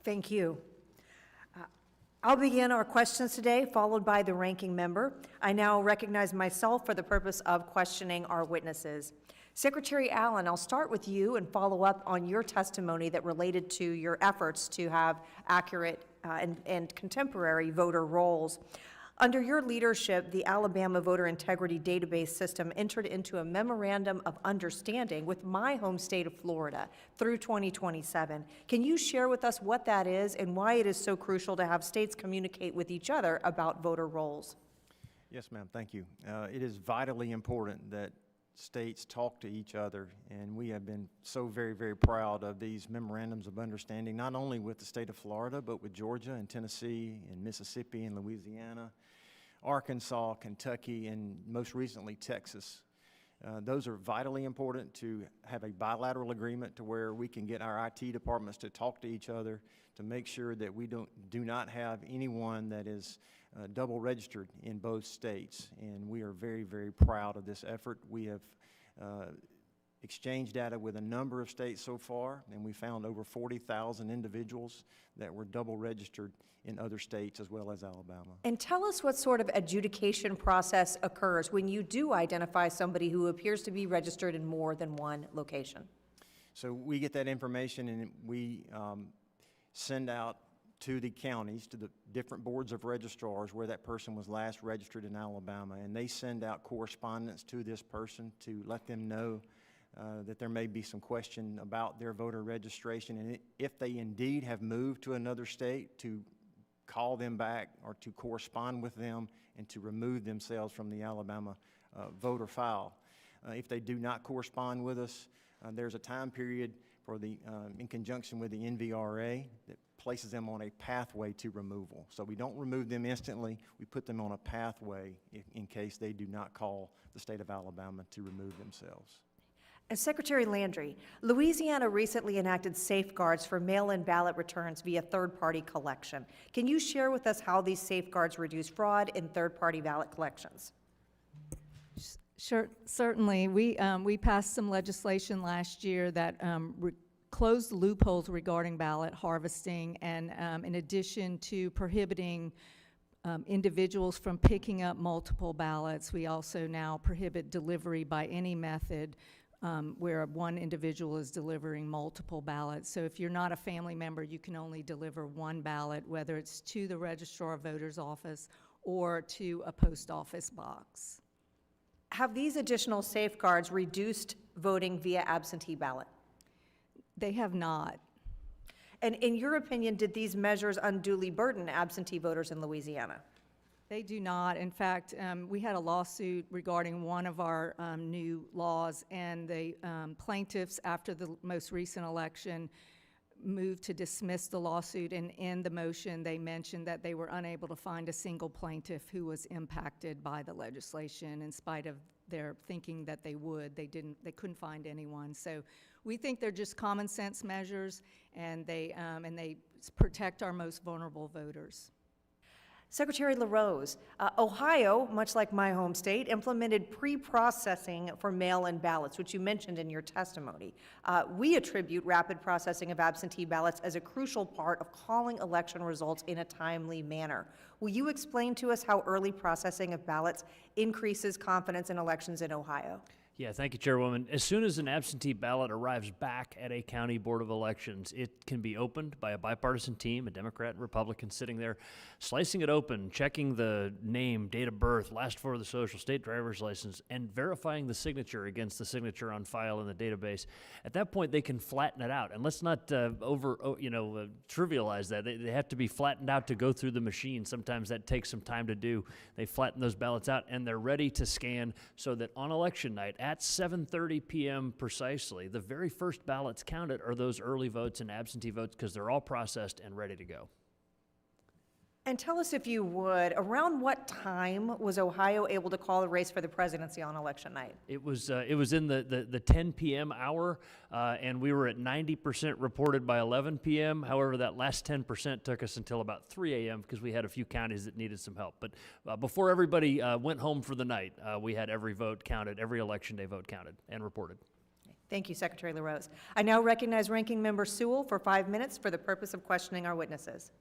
Thank you. I'll begin our questions today, followed by the ranking member. I now recognize myself for the purpose of questioning our witnesses. Secretary Allen, I'll start with you and follow up on your testimony that related to your efforts to have accurate and contemporary voter rolls. Under your leadership, the Alabama Voter Integrity Database System entered into a memorandum of understanding with my home state of Florida through 2027. Can you share with us what that is and why it is so crucial to have states communicate with each other about voter rolls? Yes, ma'am, thank you. It is vitally important that states talk to each other, and we have been so very, very proud of these memorandums of understanding, not only with the state of Florida, but with Georgia and Tennessee and Mississippi and Louisiana, Arkansas, Kentucky, and most recently Texas. Those are vitally important to have a bilateral agreement to where we can get our IT departments to talk to each other to make sure that we do not have anyone that is double registered in both states. And we are very, very proud of this effort. We have exchanged data with a number of states so far, and we found over 40,000 individuals that were double registered in other states as well as Alabama. And tell us what sort of adjudication process occurs when you do identify somebody who appears to be registered in more than one location. So we get that information and we send out to the counties, to the different boards of registrars where that person was last registered in Alabama, and they send out correspondence to this person to let them know that there may be some question about their voter registration, and if they indeed have moved to another state, to call them back or to correspond with them and to remove themselves from the Alabama voter file. If they do not correspond with us, there's a time period for the, in conjunction with the NVRA, that places them on a pathway to removal. So we don't remove them instantly, we put them on a pathway in case they do not call the state of Alabama to remove themselves. And Secretary Landry, Louisiana recently enacted safeguards for mail-in ballot returns via third-party collection. Can you share with us how these safeguards reduce fraud in third-party ballot collections? Sure, certainly. We passed some legislation last year that closed loopholes regarding ballot harvesting, and in addition to prohibiting individuals from picking up multiple ballots, we also now prohibit delivery by any method where one individual is delivering multiple ballots. So if you're not a family member, you can only deliver one ballot, whether it's to the Registrar of Voters office or to a post office box. Have these additional safeguards reduced voting via absentee ballot? They have not. And in your opinion, did these measures unduly burden absentee voters in Louisiana? They do not. In fact, we had a lawsuit regarding one of our new laws, and the plaintiffs, after the most recent election, moved to dismiss the lawsuit, and in the motion they mentioned that they were unable to find a single plaintiff who was impacted by the legislation in spite of their thinking that they would. They couldn't find anyone. So we think they're just common sense measures, and they protect our most vulnerable voters. Secretary LaRose, Ohio, much like my home state, implemented pre-processing for mail-in ballots, which you mentioned in your testimony. We attribute rapid processing of absentee ballots as a crucial part of calling election results in a timely manner. Will you explain to us how early processing of ballots increases confidence in elections in Ohio? Yeah, thank you, Chairwoman. As soon as an absentee ballot arrives back at a county board of elections, it can be opened by a bipartisan team, a Democrat and Republican sitting there, slicing it open, checking the name, date of birth, last four of the social, state driver's license, and verifying the signature against the signature on file in the database. At that point, they can flatten it out. And let's not trivialize that. They have to be flattened out to go through the machine. Sometimes that takes some time to do. They flatten those ballots out, and they're ready to scan so that on election night, at 7:30 p.m. precisely, the very first ballots counted are those early votes and absentee votes, because they're all processed and ready to go. And tell us, if you would, around what time was Ohio able to call a race for the presidency on election night? It was in the 10 p.m. hour, and we were at 90% reported by 11 p.m. However, that last 10% took us until about 3 a.m. because we had a few counties that needed some help. But before everybody went home for the night, we had every vote counted, every election day vote counted and reported. Thank you, Secretary LaRose. I now recognize Ranking Member Sewell for 5 minutes for the purpose of questioning our witnesses.